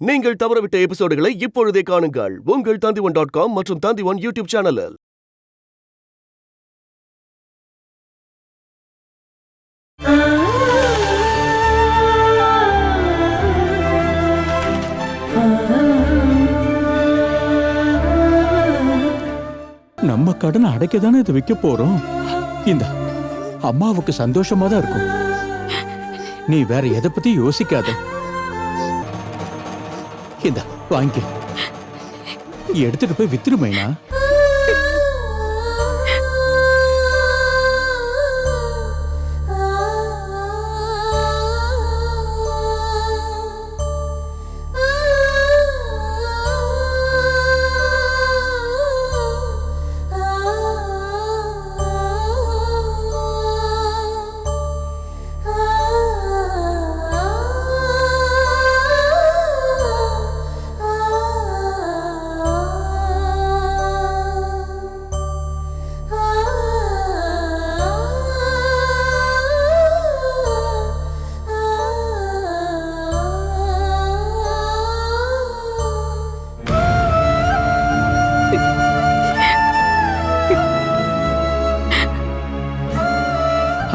நீங்கள் தவறவிட்ட எபிசோடுகளை இப்பொழுதே காணுங்கள் உங்கள் Tandivan.com மற்றும் Tandivan யூடியூப் சேனலில். நம்ம கடனை அடைக்கதானே இதை விற்க போறோம். இந்த அம்மாவுக்கு சந்தோஷமா தான் இருக்கும். நீ வேற எதை பத்தி யோசிக்காத. இந்த வாங்கி எடுத்துட்டு போய் வித்துருமைனா.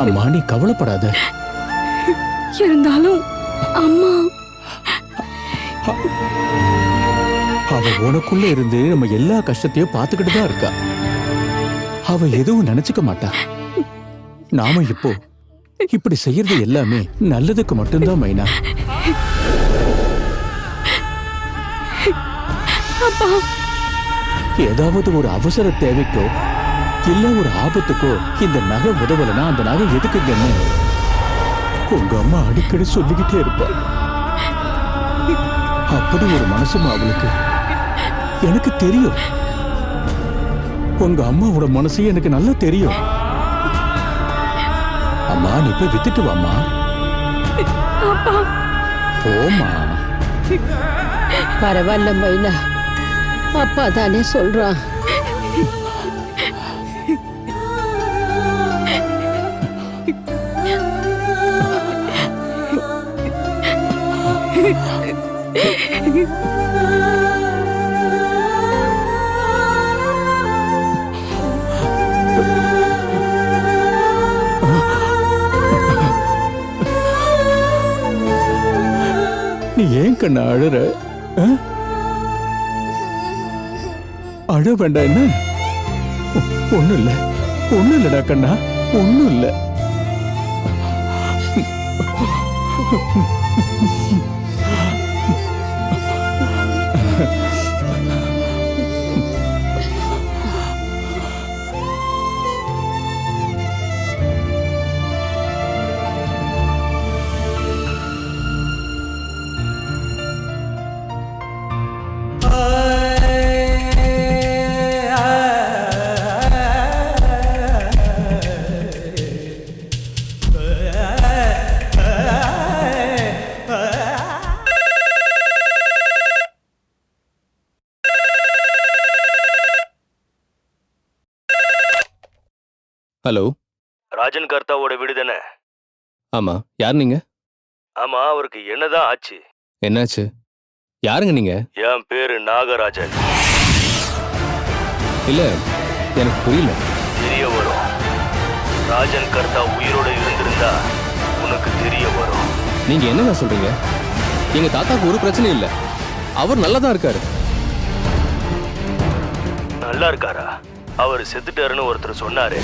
அம்மா நீ கவலைப்படாத. இருந்தாலும் அம்மா அவ உனக்குள்ள இருந்து நம்ம எல்லா கஷ்டத்தையும் பார்த்துக்கிட்டு தான் இருக்கா. அவ எதுவும் நினைச்சுக்க மாட்டா. நாம இப்போ இப்படி செய்யறது எல்லாமே நல்லதுக்கு மட்டும்தான் மைனா. ஏதாவது ஒரு அவசர தேவைக்கோ இல்ல ஒரு ஆபத்துக்கோ இந்த நகை உதவலனா அந்த நகை எதுக்குங்கன்னு உங்க அம்மா அடிக்கடி சொல்லிக்கிட்டே இருப்பா. அப்படி ஒரு மனசுமா அவளுக்கு. எனக்கு தெரியும், உங்க அம்மாவோட மனசு எனக்கு நல்லா தெரியும். அம்மா நீ போய் வித்துட்டு வாமா. போமா. பரவாயில்ல மைனா, அப்பா தானே சொல்றான். நீ ஏன் கண்ணா அழுற? அழ வேண்டாம். என்ன ஒண்ணும் இல்ல, ஒண்ணும் இல்லடா கண்ணா, ஒண்ணும் இல்ல. ஹலோ, ராஜன் கர்த்தாவோட வீடு தானே? ஆமா. யார் நீங்க? ஆமா, அவருக்கு என்னதான் ஆச்சு? என்னாச்சு? யாருங்க நீங்க? என் பேரு நாகராஜன். இல்ல, எனக்கு புரியல. தெரிய வரும். ராஜன் கர்த்தா உயிரோட இருந்திருந்தா உனக்கு தெரிய வரும். நீங்க என்னங்க சொல்றீங்க? எங்க தாத்தாக்கு ஒரு பிரச்சனை இல்ல, அவர் நல்லா தான் இருக்காரு. நல்லா இருக்காரா? அவர் செத்துட்டாருன்னு ஒருத்தர் சொன்னாரு.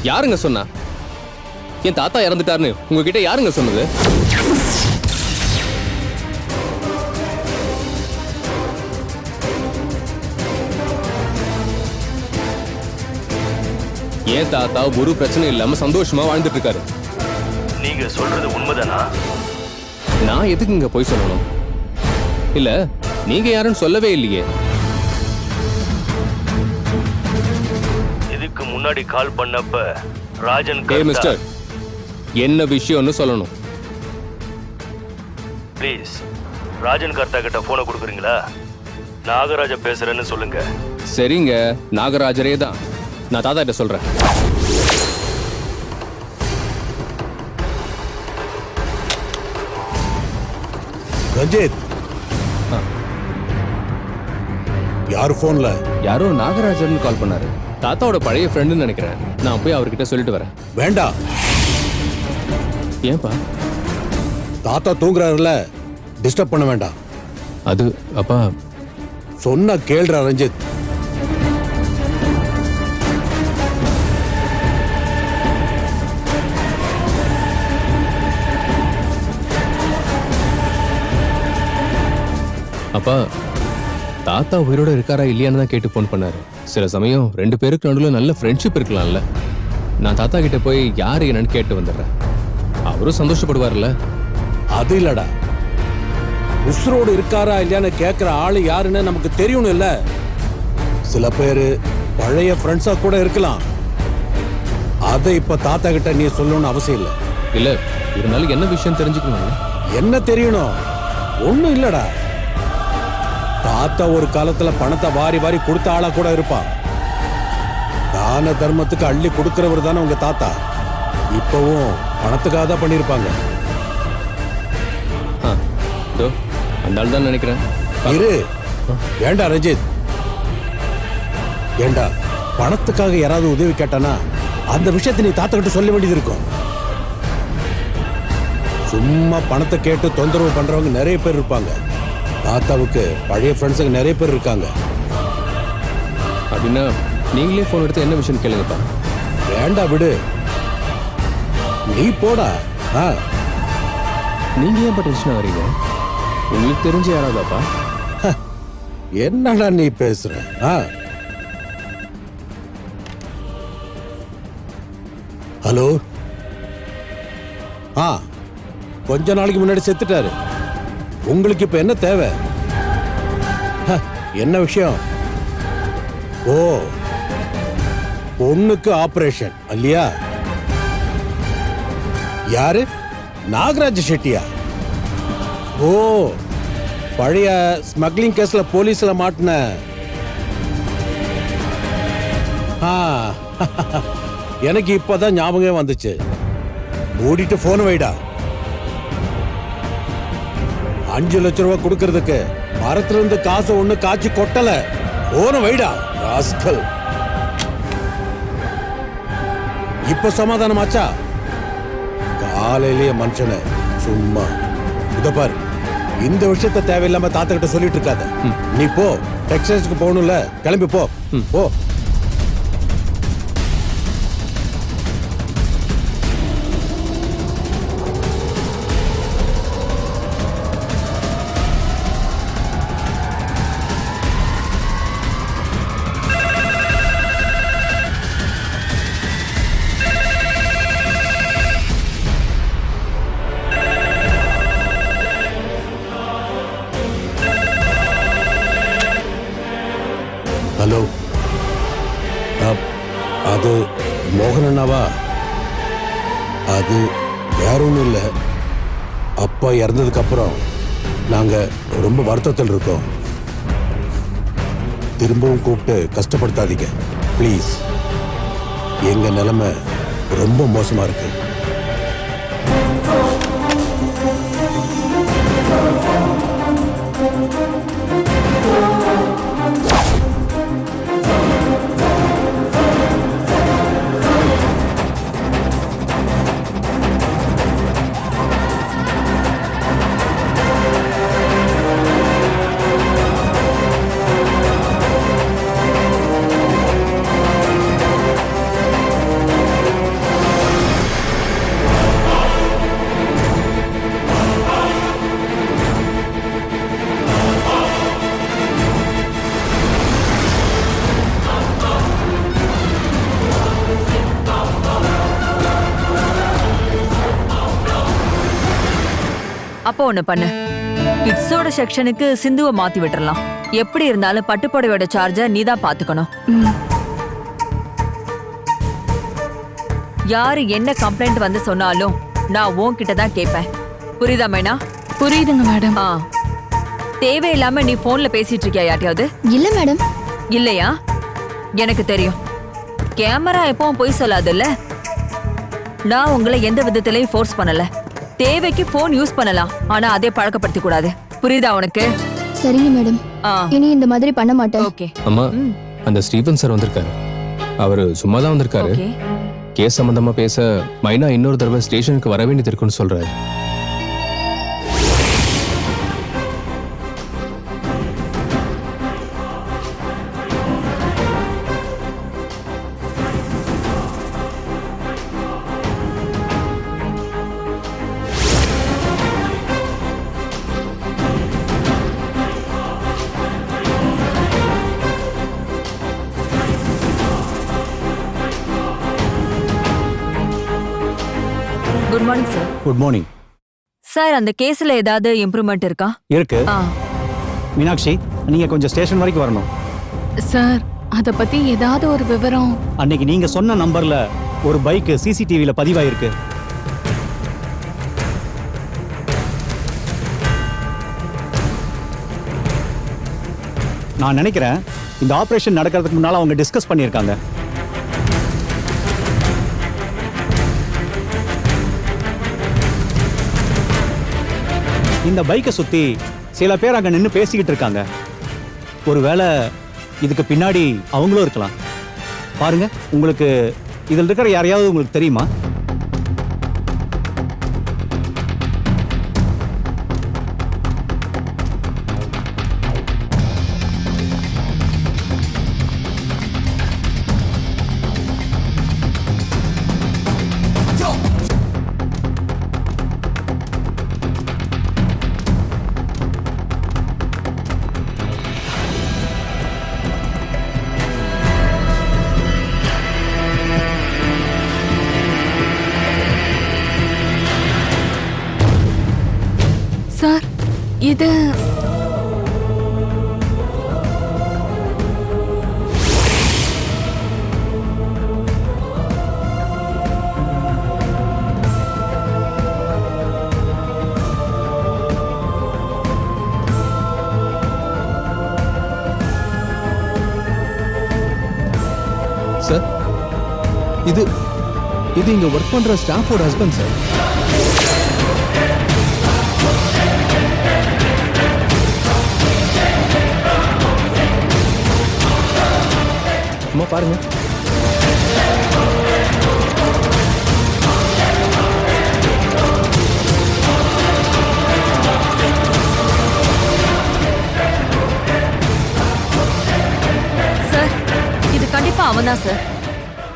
யாருங்க சொன்னா? என் தாத்தா இறந்துட்டாருன்னு உங்ககிட்ட யாருங்க சொன்னது? என் தாத்தா ஒரு பிரச்சனை இல்லாம சந்தோஷமா வாழ்ந்துட்டு இருக்காரு. நீங்க சொல்றது உண்மைதானா? நான் எதுக்குங்க போய் சொல்லணும்? இல்ல, நீங்க யாருன்னு சொல்லவே இல்லையே. இதுக்கு முன்னாடி கால் பண்ணப்ப ராஜன் மிஸ்டர், என்ன விஷயம்னு சொல்லணும். ப்ளீஸ், ராஜன் கர்த்தா கிட்ட போனை கொடுக்குறீங்களா? நாகராஜ பேசுறேன்னு சொல்லுங்க. சரிங்க, நாகராஜரே தான். நான் தாத்தா கிட்ட சொல்றேன். ரஞ்சித், யாரு போன்ல? யாரோ நாகராஜன் கால் பண்ணாரு. தாத்தாவோட பழைய ஃப்ரெண்டுன்னு நினைக்கிறேன். நான் போய் அவர்கிட்ட சொல்லிட்டு வரேன். வேண்டாம். ஏன்பா? தாத்தா தூங்குறாருல, டிஸ்டர்ப் பண்ண வேண்டாம். அது அப்பா சொன்ன கேள்ற ரஞ்சித். அப்பா தாத்தா உயிரோட இருக்காரா இல்லையான்னு தான் கேட்டு ஃபோன் பண்ணாரு. சில சமயம் 2 பேருக்கு நடுவில் நல்ல ஃப்ரெண்ட்ஷிப் இருக்கலாம்ல. நான் தாத்தா கிட்ட போய் யாரு என்னன்னு கேட்டு வந்துடுறேன். அவரும் சந்தோஷப்படுவார்ல. அது இல்லடா, உசுரோடு இருக்காரா இல்லையான்னு கேட்கிற ஆளு யாருன்னு நமக்கு தெரியணும் இல்ல. சில பேரு பழைய ஃப்ரெண்ட்ஸா கூட இருக்கலாம். அதை இப்ப தாத்தா கிட்ட நீ சொல்லணும்னு அவசியம் இல்ல. இல்ல இருந்தாலும் என்ன விஷயம் தெரிஞ்சுக்கணும். என்ன தெரியணும்? ஒண்ணும் இல்லடா. தாத்தா ஒரு காலத்துல பணத்தை வாரி வாரி கொடுத்த ஆளா கூட இருப்பான். தான தர்மத்துக்கு அள்ளி கொடுக்கிறவர் தானே உங்க தாத்தா. இப்பவும் பணத்துக்காக தான் பண்ணிருப்பாங்க. அந்த ஆள் தான் நினைக்கிறேன். இரு. ஏண்டா ரஞ்சித், ஏண்டா பணத்துக்காக யாராவது உதவி கேட்டானா அந்த விஷயத்தை நீ தாத்தா கிட்ட சொல்ல வேண்டியது இருக்கும். சும்மா பணத்தை கேட்டு தொந்தரவு பண்றவங்க நிறைய பேர் இருப்பாங்க. தாத்தாவுக்கு பழைய ஃப்ரெண்ட்ஸுக்கு நிறைய பேர் இருக்காங்க. அப்படின்னா நீங்களே ஃபோன் எடுத்து என்ன விஷயம் கேளுங்கப்பா. வேண்டா விடு, நீ போடா. நீங்க ஏன் டென்ஷன் வரீங்க? உங்களுக்கு தெரிஞ்ச யாராவதாப்பா? என்னடா நீ பேசுற? ஹலோ. கொஞ்ச நாளைக்கு முன்னாடி செத்துட்டாரு. உங்களுக்கு இப்ப என்ன தேவை? என்ன விஷயம்? ஓ, பொண்ணுக்கு ஆபரேஷன் இல்லையா? யாரு? நாகராஜ் ஷெட்டியா? ஓ, பழைய ஸ்மக்லிங் கேஸ்ல போலீஸ்ல மாட்டின. எனக்கு இப்பதான் ஞாபகம் வந்துச்சு. மூடிட்டு போன் வைடா. 5 லட்சம் ரூபாய் கொடுக்கறதுக்கு மரத்துல இருந்து காசு ஒண்ணு காய்ச்சி கொட்டல. போன வைடா ராஸ்கல். இப்ப சமாதானமாச்சா? காலையிலேயே மனுஷனை சும்மா இத பாரு. இந்த விஷயத்த தேவையில்லாம தாத்தா கிட்ட சொல்லிட்டு இருக்காத. நீ போ, டெக்ஸ்டைல்ஸ்க்கு போகணும்ல, கிளம்பி போ. போ. ஹலோ, அது மோகன் அண்ணாவா? அது வேற ஒன்றும் இல்லை. அப்பா இறந்ததுக்கு அப்புறம் நாங்க ரொம்ப வருத்தத்தில் இருக்கோம். திரும்பவும் கூப்பிட்டு கஷ்டப்படுத்தாதீங்க ப்ளீஸ். எங்க நிலைமை ரொம்ப மோசமா இருக்கு. அப்போ ஒண்ணு பண்ணு, கிட்ஸோட செக்ஷனுக்கு சிந்துவை மாத்தி விட்டுறலாம். எப்படி இருந்தாலும் பட்டுப்புடவையோட சார்ஜ நீதான் பாத்துக்கணும். யாரு என்ன கம்ப்ளைண்ட் வந்து சொன்னாலும் நான் உன்கிட்ட தான் கேட்பேன். புரியுதா மைனா? புரியுதுங்க மேடம். தேவையில்லாம நீ போன்ல பேசிட்டு இருக்கியா யார்ட்டையாவது? இல்ல மேடம். இல்லையா? எனக்கு தெரியும். கேமரா எப்பவும் பொய் சொல்லாதுல்ல. நான் உங்களை எந்த விதத்திலையும் ஃபோர்ஸ் பண்ணல. தேவைக்கு போன் யூஸ் பண்ணலாம், ஆனா அதே பழக்கப்படுத்த கூடாது. புரியுதா உனக்கு? சரிங்க மேடம், ஆ இனி இந்த மாதிரி பண்ண மாட்டேன். ஓகே அம்மா ம் அந்த ஸ்டீவன் சார் வந்திருக்காரு. அவரு சும்மா தான் வந்திருக்காரு. ஓகே கேஸ் சம்பந்தமா பேச மைனா இன்னொரு தடவை ஸ்டேஷனுக்கு வர வேண்டியது இருக்குன்னு சொல்றாரு. Good morning sir. Good morning. Sir அந்த கேஸ்ல ஏதாவது இம்ப்ரூவ்மெண்ட் இருக்கா? இருக்கு. ஆ மீனாட்சி, நீங்க கொஞ்சம் ஸ்டேஷன் வரைக்கும் வரணும். சார் அத பத்தி ஏதாவது ஒரு விவரம்? அன்னைக்கு நீங்க சொன்ன நம்பர்ல ஒரு பைக் சிசிடிவில பதிவாயிருக்கு. நான் நினைக்கிறேன் இந்த ஆபரேஷன் நடக்கிறதுக்கு முன்னால அவங்க டிஸ்கஸ் பண்ணியிருக்காங்க. இந்த பைக்கை சுத்தி சில பேர் அங்க நின்னு பேசிக்கிட்டு இருக்காங்க. ஒருவேளை இதுக்கு பின்னாடி அவங்களும் இருக்கலாம். பாருங்க, உங்களுக்கு இதில் இருக்கிற யாரையாவது உங்களுக்கு தெரியுமா? சார் இது சார் இது இது இங்க ஒர்க் பண்ற ஸ்டாஃபோட ஹஸ்பண்ட் சார். அம்மா பாருங்க. சார் இது கண்டிப்பா அவன்தான் சார்.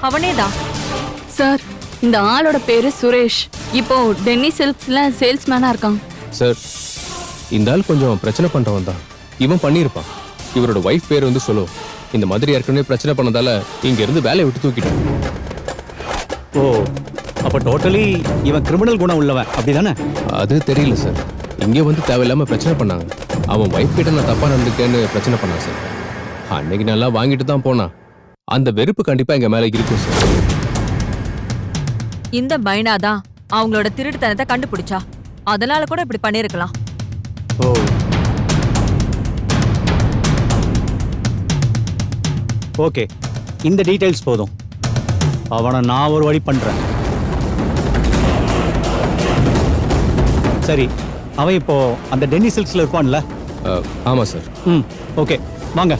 அவனே தான். சார் இந்த ஆளோட பேரு சுரேஷ். இப்போ டென்னி சில்க்ஸ்ல சேல்ஸ்மேனா இருக்கான். சார் இந்த ஆள் கொஞ்சம் பிரச்சனை பண்றவன் தான். இவன் பண்ணியிருப்பான். இவரோட ஒய்ஃப் பேர் வந்து சொல்லு. இந்த மாதிரி ஏற்கனவே பிரச்சனை பண்ணதால இங்க இருந்து வேலையை விட்டு தூக்கிட்டான். ஓ, அப்ப டோட்டலி இவன் கிரிமினல் குணம் உள்ளவன், அப்படிதானே? அது தெரியல சார். இங்க வந்து தேவையில்லாம பிரச்சனை பண்ணாங்க. அவன் ஒய்ஃப் கிட்ட நான் தப்பா நடந்துட்டேன்னு பிரச்சனை பண்ணான் சார். அன்னைக்கு நல்லா வாங்கிட்டு தான் போனான். அந்த வெறுப்பு கண்டிப்பா எங்க மேல இருக்கும் சார். இந்த மைனா தான் அவங்களோட திருட்டுத்தனத்தை கண்டுபிடிச்சா. அதனால கூட இப்படி பண்ணிருக்கலாம். ஓ, ஓகே, இந்த டீடைல்ஸ் போதும். அவனை நான் ஒரு வழி பண்றேன். சரி, அவன் இப்போ அந்த டென்னி சில்க்ஸ்ல இருப்பான்ல? ஆமா சார். ம், ஓகே, வாங்க.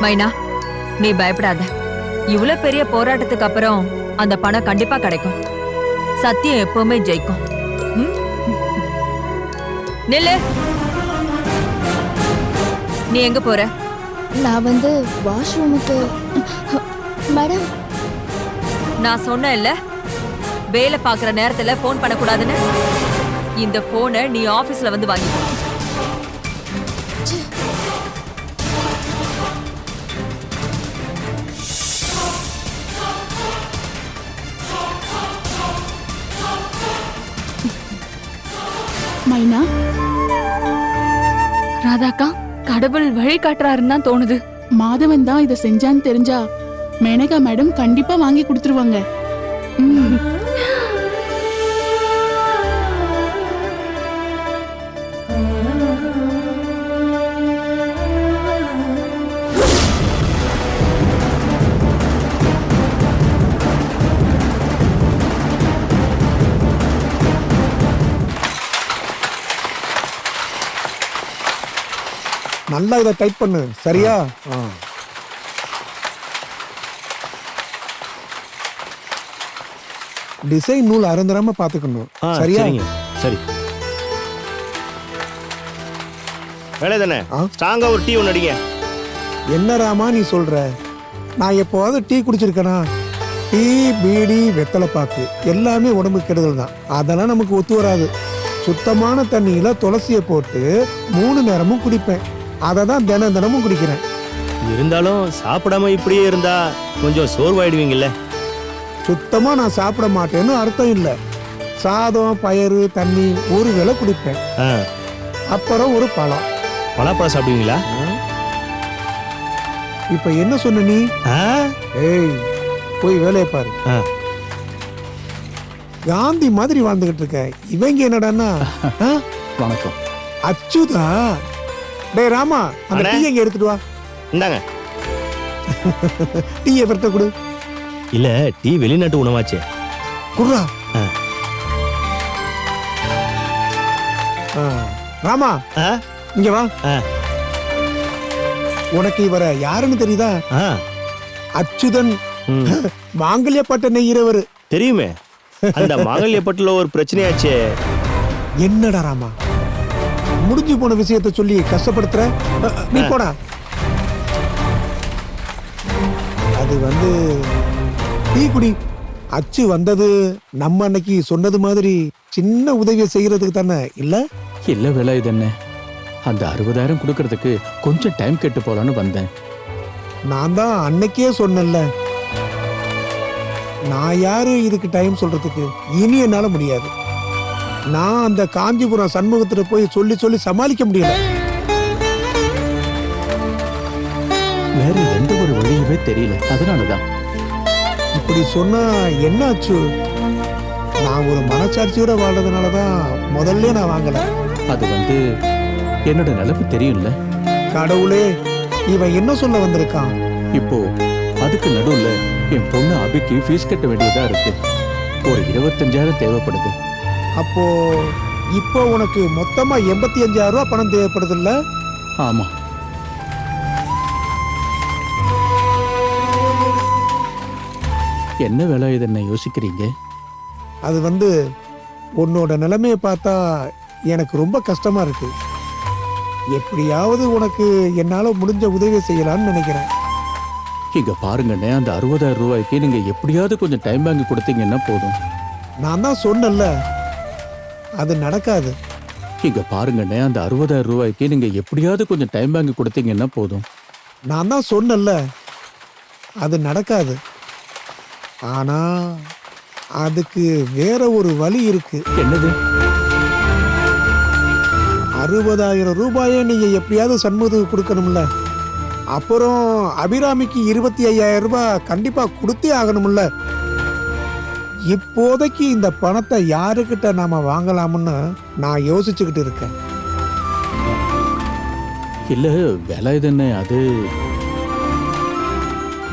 மைனா, நீ பயப்படாத. இவ்வளவு பெரிய போராட்டத்துக்கு அப்புறம் அந்த பணம் கண்டிப்பா கிடைக்கும். சத்தியம் எப்பவுமே ஜெயிக்கும். ம்? நில்லு. நீ எங்க போற? நான் வந்து வாஷ்ரூமுக்கு. மேடம், நான் சொன்னேன்ல, வேலை பார்க்குற நேரத்துல ஃபோன் பண்ணக்கூடாதுன்னு. இந்த போனை நீ ஆபீஸ்ல வந்து வாங்கிக்கோ. மைனா, ராதாக்கா கடவுள் வழி காட்டுறாருன்னு தான் தோணுது. மாதவன் தான் இதை செஞ்சான்னு தெரிஞ்சா மேனகா மேடம் கண்டிப்பா வாங்கி கொடுத்துருவாங்க. நல்லா இதை டைட் பண்ணு சரியா? டிசைன் நூல் அறந்துடாம பாத்துக்கணும் சரியா? சரி வேலை தானே. ஸ்ட்ராங்கா ஒரு டீ ஒன்று அடிங்க. என்ன ராமா நீ சொல்ற? நான் எப்போவாவது டீ குடிச்சிருக்கேனா? டீ பீடி வெத்தலை பாக்கு எல்லாமே உடம்பு கெடுதல் தான். அதெல்லாம் நமக்கு ஒத்து வராது. சுத்தமான தண்ணியில துளசியை போட்டு 3 நேரமும் குடிப்பேன். அதை தான் தினமும் குடிக்கிறேன். இருந்தாலும் சாப்பிடாம இப்படியே இருந்தா கொஞ்சம் சோர்வாயிடுவீங்கல்ல. சுத்தமா நான் சாப்பிட மாட்டேன்னு அர்த்தம் இல்லை. சாதம் பயறு தண்ணி ஒரு வேளை குடிப்பேன். அப்புறம் ஒரு பழம். பலாப்பழம் சாப்பிடுவீங்களா? இப்ப என்ன சொன்ன நீ? ஏய் போய் வேலையை பாரு. காந்தி மாதிரி வாழ்ந்துகிட்டு இருக்க. இவங்க என்னடான்னா வணக்கம். அச்சுதா. டேய் ராமா அந்த டீ எங்க எடுத்துட்டு வா. இந்தாங்க. டீ எவர்ட்ட கொடு. இல்ல டீ வெளிநாட்டு உணவாச்சே. குர்ரா. ராமா இங்க வா. உனக்கு இவர யாருன்னு தெரியுதா? அச்சுதன் மாங்கல்யப்பட்ட நெய்யறவர். தெரியுமே. அந்த மாங்கல்யப்பட்டுல ஒரு பிரச்சனையாச்சே. என்னடா ராமா முடிஞ்சு போன விஷயத்தை சொல்லி கஷ்டப்படுத்துற? நீ போடா. அது வந்து டீ குடி. அச்சு வந்தது நம்ம அன்னைக்கு சொன்னது மாதிரி சின்ன உதவியை செய்யறதுக்கு தானே இல்ல? இல்ல வேலை இது என்ன, அந்த 60,000 கொடுக்கறதுக்கு கொஞ்சம் டைம் கேட்டு போலான்னு வந்தேன். நான் தான் அன்னைக்கே சொன்னேன்ல, நான் யாரு இதுக்கு டைம் சொல்றதுக்கு? இனி என்னால முடியாது. நான் அந்த காஞ்சிபுரம் சண்முகத்துல போய் சொல்லி சொல்லி சமாளிக்க முடியல. வேற எந்த ஒரு வழியுமே தெரியல. அதனாலதான். இப்படி சொன்னா என்னாச்சு? நான் ஒரு மனச்சாட்சியோட வாழ்றதுனாலதான் முதல்ல நான் வாங்கல. அது வந்து என்னோட நிலைப்பு தெரியும்ல. கடவுளே, இவன் என்ன சொல்ல வந்திருக்கான் இப்போ? அதுக்கு நடுவுல என் பொண்ணு அபிக்கு ஃபீஸ் கட்ட வேண்டியதா இருக்கு. ஒரு 25,000 தேவைப்படுது. அப்போ இப்போ உனக்கு மொத்தமா 85,000 ரூபாய் பணம் தேவைப்படுது இல்ல? ஆமா. என்ன வேலை இது என்ன யோசிக்கிறீங்க? அது வந்து உன்னோட நிலைமையை பார்த்தா எனக்கு ரொம்ப கஷ்டமா இருக்கு. எப்படியாவது உனக்கு என்னால முடிஞ்ச உதவி செய்யலாம்னு நினைக்கிறேன். இங்க பாருங்கண்ணே, அந்த 60,000 ரூபாய்க்கு நீங்க எப்படியாவது கொஞ்சம் டைம் வாங்கி கொடுத்தீங்கன்னா போதும். நான் தான் சொன்னேன்ல, அது நடக்காது. இங்க பாருங்கண்ணே, அந்த 60,000 ரூபாய்க்கு நீங்க எப்படியாவது கொஞ்சம் டைம் வாங்கி கொடுத்தீங்கன்னா போதும். நான் தான் சொன்னேன்ல, அது நடக்காது. ஆனா அதுக்கு வேற ஒரு வழி இருக்கு. என்னது? 60,000 ரூபாயை நீங்க எப்படியாவது சண்முகத்துக்கு கொடுக்கணும்ல. அப்புறம் அபிராமிக்கு 25,000 ரூபாய் கண்டிப்பா கொடுத்தே ஆகணும்ல. இப்போதைக்கு இந்த பணத்தை யாருக்கிட்ட நாம வாங்கலாம்னு நான் யோசிச்சுக்கிட்டு இருக்கேன். இல்ல வேலை இது என்ன, அது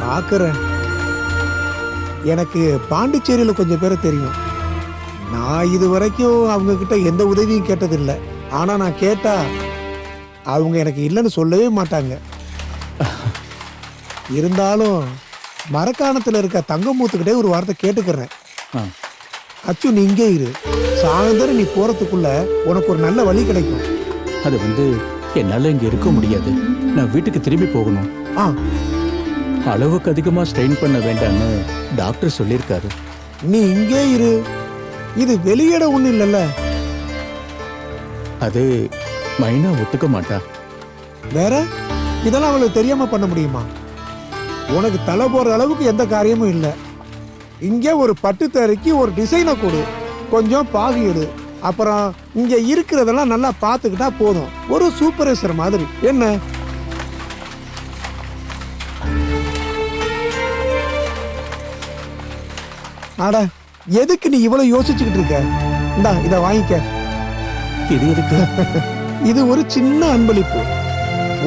பாக்குறேன். எனக்கு பாண்டிச்சேரியில கொஞ்சம் பேரை தெரியும். நான் இது வரைக்கும் அவங்க கிட்ட எந்த உதவியும் கேட்டதில்லை. ஆனா நான் கேட்டா அவங்க எனக்கு இல்லைன்னு சொல்லவே மாட்டாங்க. இருந்தாலும் மரக்காணத்துல இருக்க தங்கமூத்துக்கிட்டே ஒரு வார்த்தை கேட்டுக்கிறேன். அச்சு நீ இங்கே இரு, சாயந்தரம் நீ போறதுக்குள்ள உனக்கு ஒரு நல்ல வழி கிடைக்கும். அது வந்து என்னால இங்க இருக்க முடியாது. நான் வீட்டுக்கு திரும்பி போகணும். அளவுக்கு அதிகமா ஸ்ட்ரெயின் பண்ண வேண்டாம்னு டாக்டர் சொல்லியிருக்காரு. நீ இங்கே இரு, இது வெளியிட ஒண்ணு இல்லைல்ல. அது மைனா ஒத்துக்க மாட்டா. வேற இதெல்லாம் அவளுக்கு தெரியாம பண்ண முடியுமா? உனக்கு தலை போற அளவுக்கு எந்த காரியமும் இல்லை. இங்கே ஒரு பட்டு தறிக்கு ஒரு டிசைனை கொடு, கொஞ்சம் பாகு எடு. அப்புறம் இங்க இருக்கிறதெல்லாம் நல்லா பார்த்துக்கிட்டா போதும். ஒரு சூப்பர்வைசர் மாதிரி. என்ன? ஆட எதுக்கு நீ இவ்வளவு யோசிச்சுக்கிட்டு இருக்க? இந்தா இத வாங்கிக்க. இது எதுக்கு? இது ஒரு சின்ன அன்பளிப்பு.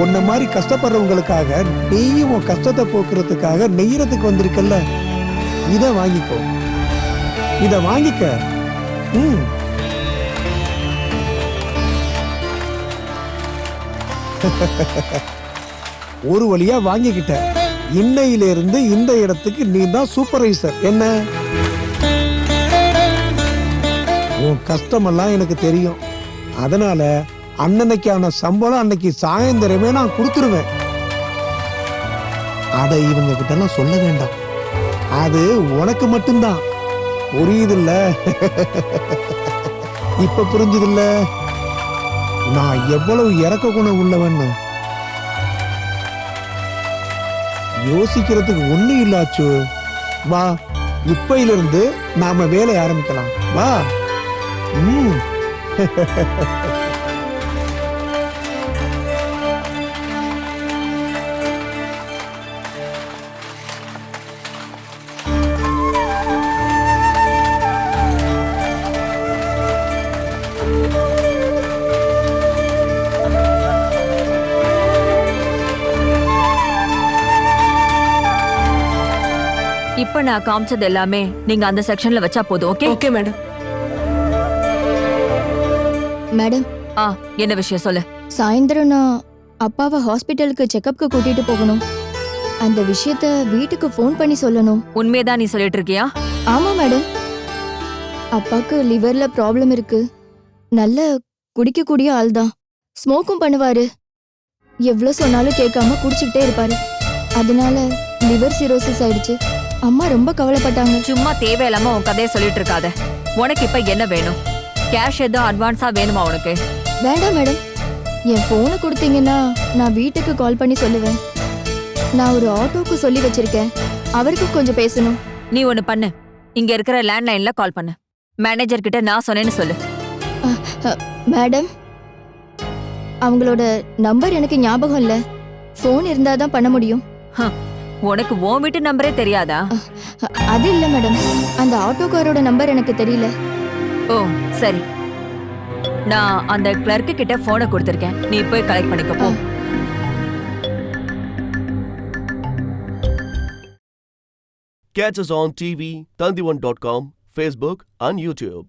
உன்ன மாதிரி கஷ்டப்படுறவங்களுக்காக, நீயும் உன் கஷ்டத்தை போக்குறதுக்காக நெய்யறதுக்கு வந்திருக்கல்ல, இத வாங்கிக்கோ. இத வாங்கிக்க. ஒரு வழியா வாங்கிக்கிட்ட. இன்னையிலிருந்து இந்த இடத்துக்கு நீ தான் சூப்பர்வைசர். என்ன? உன் கஷ்டமெல்லாம் எனக்கு தெரியும். அதனால அன்னன்னைக்கான சம்பளம் அன்னைக்கு சாயந்தரமே நான் கொடுத்துருவேன். அதை இவங்க கிட்ட எல்லாம் சொல்ல வேண்டாம். அது உனக்கு மட்டும்தான். புரியுதுல்ல? இப்ப புரிஞ்சுதுல்ல நான் எவ்வளவு இறக்க குணம் உள்ளவன்னு? யோசிக்கிறதுக்கு ஒண்ணு இல்லாச்சு. வா, இப்பையிலிருந்து நாம வேலையை ஆரம்பிக்கலாம். வா. இப்ப நான் காமிச்சது எல்லாமே நீங்க அந்த செக்ஷன்ல வச்சா போதும். ஓகே? Okay madam. மேடம், என்ன விஷயம் சொல்லு. சாயந்தரம் நான் அப்பாவை ஹாஸ்பிட்டலுக்கு செக்கப்க்கு கூட்டிட்டு போகணும். அந்த விஷயத்த வீட்டுக்கு ஃபோன் பண்ணி சொல்லணும். உண்மையதான் நீ சொல்லிட்டு இருக்கியா? ஆமா மேடம். அப்பாக்கு லிவர்ல ப்ராப்ளம் இருக்கு. நல்ல குடிக்கக்கூடிய ஆள் தான். ஸ்மோக்கும் பண்ணுவாரு. எவ்வளவு சொன்னாலும் கேட்காம குடிச்சுக்கிட்டே இருப்பாரு. அதனால லிவர் சிரோசிஸ் ஆயிடுச்சு. அம்மா ரொம்ப கவலைப்பட்டாங்க. சும்மா தேவையில்லாம உன் கதையை சொல்லிட்டு இருக்காத. உனக்கு இப்ப என்ன வேணும்? கேஷ் ஏதோ அட்வான்ஸா வேணுமா உனக்கு? வேண்டாம் மேடம். என் போனை கொடுத்தீங்கன்னா நான் வீட்டுக்கு கால் பண்ணி சொல்லுவேன். நான் ஒரு ஆட்டோக்கு சொல்லி வச்சிருக்கேன். அவருக்கு கொஞ்சம் பேசணும். நீ ஒண்ணு பண்ணு. இங்க இருக்கிற லேண்ட்லைன்ல கால் பண்ணு. மேனேஜர் கிட்ட நான் சொன்னேன்னு சொல்லு. மேடம், அவங்களோட நம்பர் எனக்கு ஞாபகம் இல்ல. போன் இருந்தாதான் பண்ண முடியும். உனக்கு உன் வீட்டு நம்பரே தெரியாதா? அது இல்ல மேடம், அந்த ஆட்டோக்காரோட நம்பர் எனக்கு தெரியல. ஓ சரி, நான் அந்த கிளர்க்கு கிட்ட போனை கொடுத்திருக்கேன். நீ போய் கலெக்ட் பண்ணிக்க போ. Catch us on TV, Tandivan.com, Facebook and YouTube.